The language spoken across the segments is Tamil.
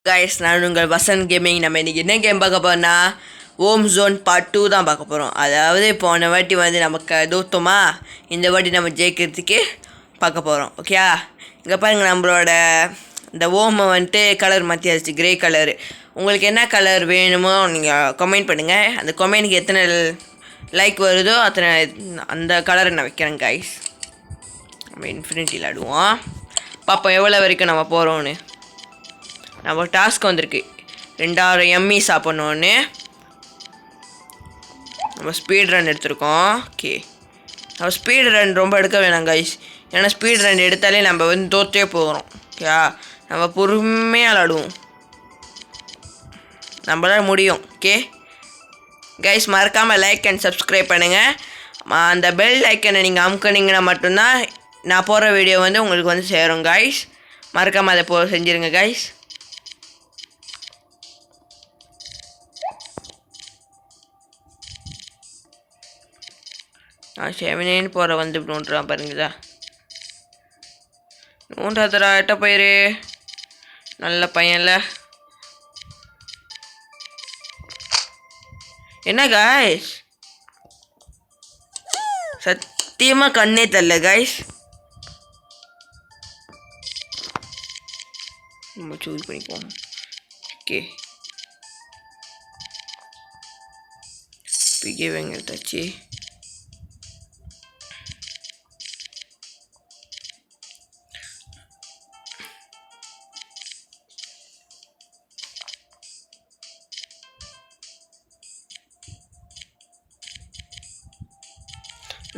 கைஸ், நான் உங்கள் வசந்த் கேமிங். நம்ம இன்றைக்கி என்ன கேம் பார்க்க போகிறோம்னா ஓம் ஜோன் பார்ட் 2 தான் பார்க்க போகிறோம். அதாவது போன வாட்டி நமக்கு தோத்தோமா, இந்த வாட்டி நம்ம ஜெயிக்கிறதுக்கு பார்க்க போகிறோம். ஓகேயா? இங்கே பாருங்கள், நம்மளோட இந்த ஓமை கலர் மாற்றியாச்சு, கிரே கலரு. உங்களுக்கு என்ன கலர் வேணுமோ நீங்கள் கமெண்ட் பண்ணுங்கள். அந்த கமெண்ட்டுக்கு எத்தனை லைக் வருதோ அத்தனை அந்த கலரை நான் வைக்கிறேன் கைஸ். நம்ம இன்ஃபினிட்டியில் ஆடுவோம், பார்ப்போம் எவ்வளோ வரைக்கும் நம்ம போகிறோன்னு. நம்ம டாஸ்க் வந்திருக்கு 2000 எம்மி சாப்பிட்ணுன்னு. நம்ம ஸ்பீட் ரன் எடுத்திருக்கோம். ஓகே, நம்ம ஸ்பீட் ரன் ரொம்ப எடுக்க வேணாம் கைஸ், ஏன்னா ஸ்பீட் ரன் எடுத்தாலே நம்ம தோற்றே போகிறோம். ஓகே, நம்ம பொறுமையாக விளாடுவோம், நம்மளால் முடியும். ஓகே கைஸ், மறக்காமல் லைக் அண்ட் சப்ஸ்கிரைப் பண்ணுங்கள். அந்த பெல் ஐக்கனை நீங்கள் அமுக்கினீங்கன்னா மட்டும்தான் நான் போகிற வீடியோ உங்களுக்கு சேரும் கைஸ். மறக்காமல் அதை செஞ்சுருங்க கைஸ். நான் 7 போகிற நோண்டுறான் பாருங்களா. நோண்டாதரா, எட்ட போயிரு, நல்ல பையன்ல. என்ன கைஸ், சத்தியமாக கண்ணே தரல கைஸ். நம்ம சூஸ் பண்ணிப்போம். ஓகே, பிகே வாங்க எடுத்தாச்சு.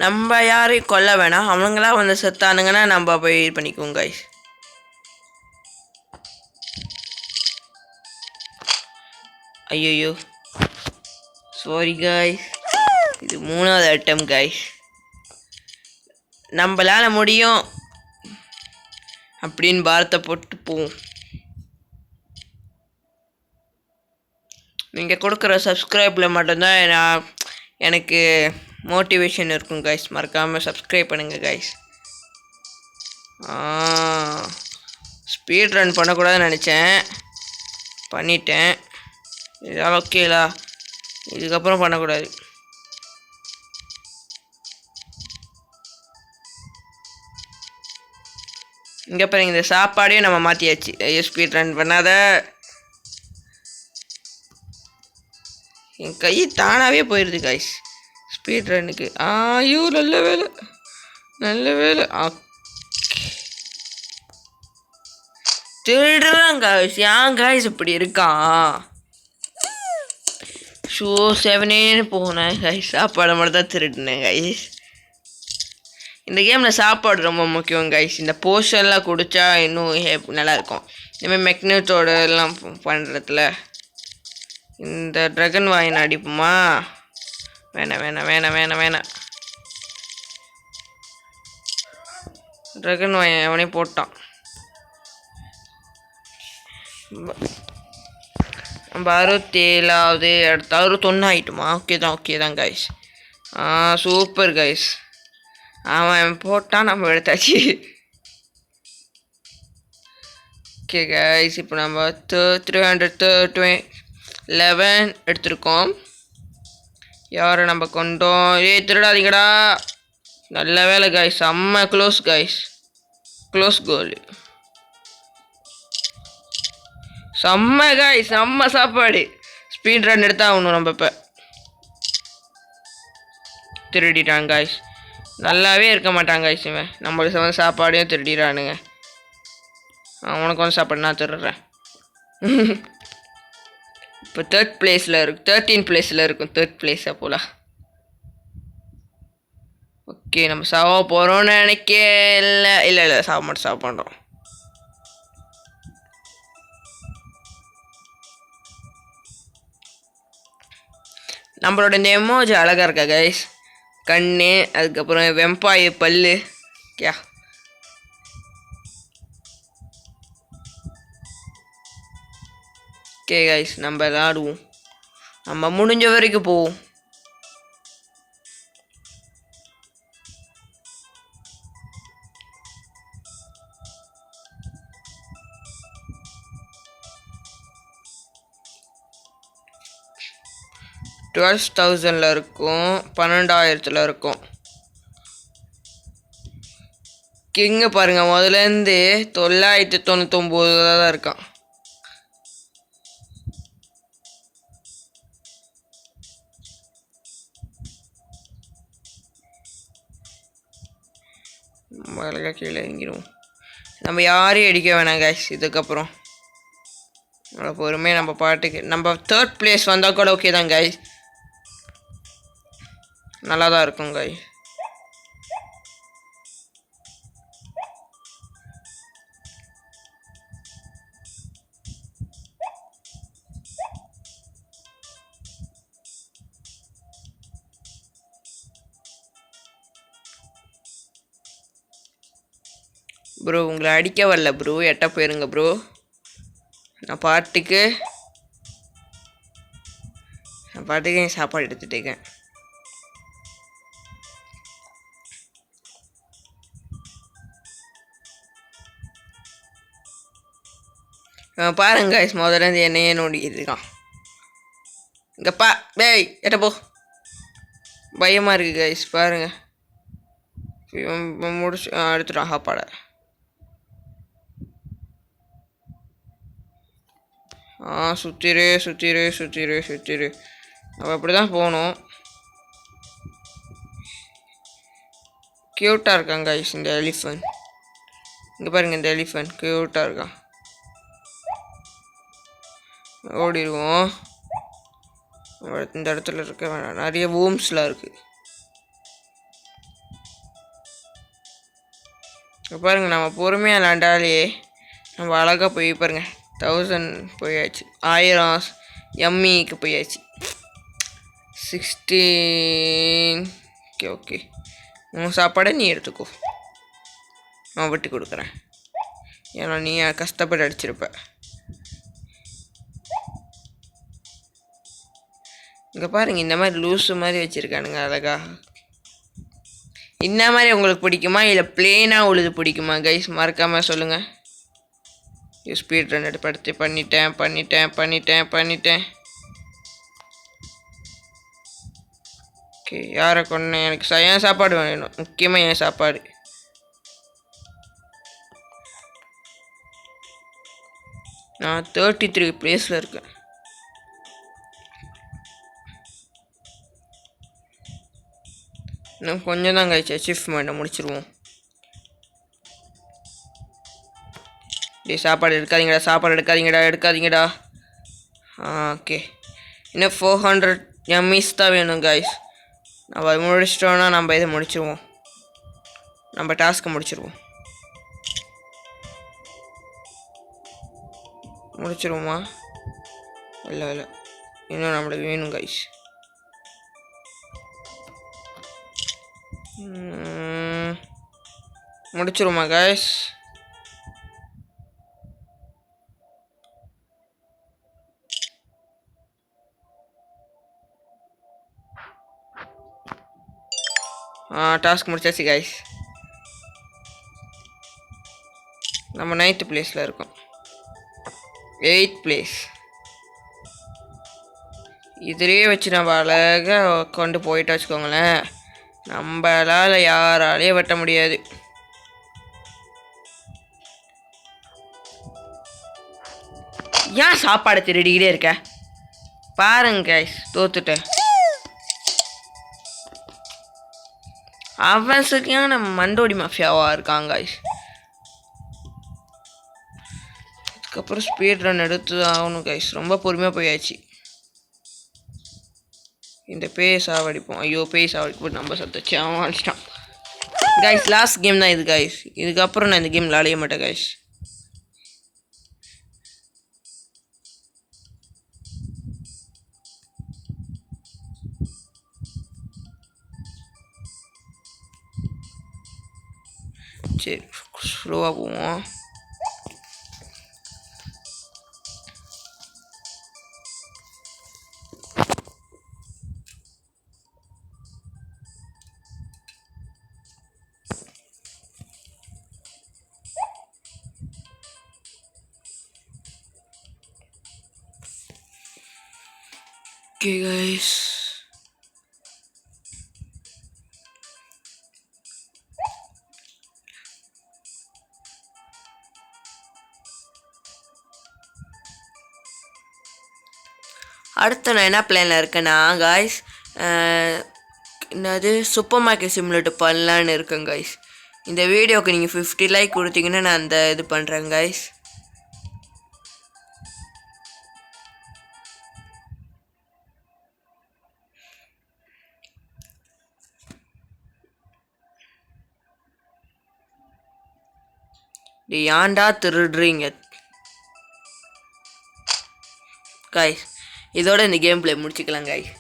நம்ம யாரையும் கொல்ல வேணாம், அவங்களா செத்தானுங்கன்னா நம்ம போய் இது பண்ணிக்குவோம் கைஸ். ஐயோ சாரி கைஸ், இது 3வது அட்டம் கைஸ். நம்மளால முடியும் அப்படின்னு பாரத்தை போட்டு போவோம். நீங்கள் கொடுக்குற சப்ஸ்கிரைப்பில் மட்டும்தான் எனக்கு மோட்டிவேஷன் இருக்கும் கைஸ். மறக்காமல் சப்ஸ்கிரைப் பண்ணுங்கள் கைஸ். ஸ்பீட் ரன் பண்ணக்கூடாதுன்னு நினச்சேன், பண்ணிட்டேன். இதெல்லாம் ஓகேலா, இதுக்கப்புறம் பண்ணக்கூடாது. இங்கே பாருங்க, இந்த சாப்பாடையும் நம்ம மாற்றியாச்சு. ஸ்பீட் ரன் பண்ணாத, என் கை தானாகவே போயிடுது கைஸ் ஸ்பீட் ரன்னுக்கு. ஐயோ, நல்ல வேலை நல்ல வேலை. திருடுறான் கைஸ், ஏன் கைஸ் இப்படி இருக்கான்? ஷோ 7 போனேன் கைஸ், சாப்பாடை மட்டும் தான் திருடினேன் கைஸ். இந்த கேமில் சாப்பாடு ரொம்ப முக்கியம் கைஸ். இந்த போர்ஷன்லாம் குடித்தா இன்னும் நல்லாயிருக்கும். இந்தமாதிரி மெக்னட்டோட எல்லாம் பண்ணுறதுல. இந்த ட்ரகன் வாயின் அடிப்போமா? வேணாம் வேணாம் வேணாம் வேணாம் வேணாம். ட்ரகன் வாயின் அவனே போட்டான். நம்ம 67வது அடுத்த 61 ஆகிட்டுமா? ஓகே தான் கைஸ். சூப்பர் கைஸ், அவன் போட்டான், நம்ம எடுத்தாச்சு. ஓகே கைஸ், இப்போ நம்ம 311 எடுத்திருக்கோம். யாரை நம்ம கொண்டோம்? திருடாதீங்கடா. நல்ல வேலை கைஸ், செம்ம க்ளோஸ் கைஸ், க்ளோஸ் கோல். செம்ம கைஸ், செம்ம சாப்பாடு. ஸ்பீட் ரன் எடுத்தா ஆகணும். நம்ம இப்போ திருடிட்டான் கைஸ், நல்லாவே இருக்க மாட்டாங்க கைஸ். இவன் நம்மளுக்கு சாப்பாடையும் திருடிறானுங்க. உனக்கு சாப்பாடு நான் திருடுறேன். இப்போ 3rd பிளேஸில் இருக்கும், 13 பிளேஸில் இருக்கும். 3rd பிளேஸாக போல. ஓகே, நம்ம சாவ போகிறோம்னு இல்லை சாவ பண்ணுறோம். நம்மளோட இந்த எமோஜி அழகாக இருக்கா கைஸ். கண்ணு, அதுக்கப்புறம் வெம்பாய் பல்லு. ஓகே, ஓகே கைஸ், நம்ம விளாடுவோம். நம்ம முடிஞ்ச வரைக்கும் போவோம். 12,000 இருக்கும், 12,000 இருக்கும். கிங்கு பாருங்க முதலேருந்து 999 தான் இருக்கான். அழகாக கீழே இறங்கிடுவோம். நம்ம யாரையும் அடிக்க வேணாம் கைஸ். இதுக்கப்புறம் அவ்வளோ பொறுமையாக நம்ம பாட்டுக்கு நம்ம 3rd place வந்தால் கூட ஓகே தான் கைஸ். நல்லா தான் இருக்கும் கைஸ். ப்ரோ உங்களை அடிக்க வரல ப்ரோ, எட்ட போயிருங்க ப்ரோ. நான் பாட்டுக்கு என் சாப்பாடு எடுத்துட்டேன். பாருங்க முதல்ல இருந்து என்னையே நோண்டிக்கிட்டு இருக்கான். இங்கப்பா டேய் எட்ட போ. பயமாக இருக்குது கைஸ். பாருங்க முடிச்சு எடுத்துட்டான் சாப்பாடை. சுற்றிரு. நம்ம அப்படி தான் போகணும். க்யூட்டாக இருக்காங்க கைஸ் இந்த எலிஃபண்ட். இங்கே பாருங்கள், இந்த எலிஃபண்ட் க்யூட்டாக இருக்கான். ஓடிடுவோம். இந்த இடத்துல இருக்க வேணாம், நிறைய வூம்ஸ்லாம் இருக்குது. பாருங்கள் நம்ம பொறுமையாக விளாண்டாலே நம்ம அழகாக போய் பாருங்கள் 1000 போயாச்சு, 1000 எம்மிக்கு போயாச்சு. 16. ஓகே உன் சாப்பாடை நீ எடுத்துக்கோ, நான் விட்டு கொடுக்குறேன். ஏன்னா நீ கஷ்டப்பட்டு அடிச்சிருப்ப. இங்கே பாருங்கள் இந்த மாதிரி லூஸு மாதிரி வச்சுருக்கானுங்க அழகா. இந்த மாதிரி உங்களுக்கு பிடிக்குமா இல்லை பிளெயினாக உழுது பிடிக்குமா கைஸ்? மறக்காமல் சொல்லுங்கள். ஸ்பீட் ரன் எடுத்து பண்ணிட்டேன். ஓகே யாரை கொண்டேன்? எனக்கு என் சாப்பாடு வேணும், முக்கியமாக என் சாப்பாடு. நான் 33 பிளேஸில் இருக்கேன். இன்னும் கொஞ்சம் தான் கழிச்சு அச்சீவ்மெண்ட்டை முடிச்சிருவோம். சாப்பாடு எடுக்காதீங்கடா. ஓகே இன்னும் 400 எம்இஸ் தான் வேணும் கைஸ். நம்ம அதை முடிச்சிட்டோன்னா நம்ம இதை முடிச்சிருவோம், நம்ம டாஸ்க்கை முடிச்சிருவோமா? இல்லை இன்னும் நம்மளுக்கு வேணும் கைஸ். முடிச்சிருமா கைஸ்? டாஸ்க் முடிச்சாச்சு கைஸ். நம்ம 9th பிளேஸில் இருக்கோம். 8th place. இதிலே வச்சு நம்ம அழகாக கொண்டு போயிட்டு வச்சுக்கோங்களேன், நம்மளால் யாராலையும் வெட்ட முடியாது. ஏன் சாப்பாடு திருடிக்கிட்டே இருக்க? பாருங்க கைஸ் தோத்துட்டேன். அவன் சரியான மண்டோடி மாஃபியாவாக இருக்காங்க கைஸ். அதுக்கப்புறம் ஸ்பீட் ரன் எடுத்து ஆகணும் கைஸ். ரொம்ப பொறுமையாக போயாச்சு. இந்த பேய் சாவடிப்போம். ஐயோ பேய் சாவடிப்போம், நம்ம சத்தச்சு அவன் அடிச்சிட்டான் கைஸ். லாஸ்ட் கேம் தான் இது கைஸ். இதுக்கப்புறம் நான் இந்த கேம் விளையாட மாட்டேன் கைஸ். சரி ஸ்லோவாக போவோம். Okay guys, அடுத்து நான் என்ன பிளானில் இருக்கேன்னா காய்ஸ், என்னது சூப்பர் மார்க்கெட் சிமுலேட்டர் பண்ணலான்னு இருக்கேன் காய்ஸ். இந்த வீடியோவுக்கு நீங்கள் 50 லைக் கொடுத்தீங்கன்னா நான் அந்த இது பண்ணுறேன் காய்ஸ். ஏன்டா திருடுறீங்க காய்ஸ்? இதோட இந்த கேம் பிளே முடிச்சுக்கலாம் காய்ஸ்.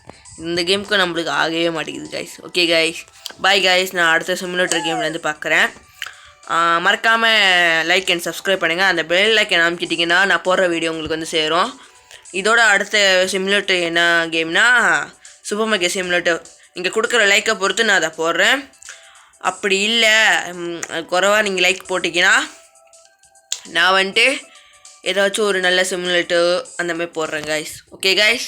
இந்த கேமுக்கு நம்மளுக்கு ஆகவே மாட்டேங்குது guys. Okay guys, bye guys. நான் அடுத்த சிமுலேட்டர் கேம்லேருந்து பார்க்குறேன். மறக்காமல் லைக் அண்ட் சப்ஸ்கிரைப் பண்ணுங்கள். அந்த பெல் லைக்கை அமைக்கிட்டிங்கன்னா நான் போடுற வீடியோ உங்களுக்கு வந்து சேரும். இதோட அடுத்த சிமுலேட்டர் என்ன கேம்னா சூப்பர் மார்க்கெட் சிமுலேட்டர். இங்கே கொடுக்குற லைக்கை பொறுத்து நான் அதை போடுறேன். அப்படி இல்லை குறைவா நீங்கள் லைக் போட்டிங்கன்னா நான் வந்துட்டு ஏதாச்சும் ஒரு நல்ல சிமுலேட்டர் அந்த மாதிரி போடுறேன் காய்ஸ். Okay guys.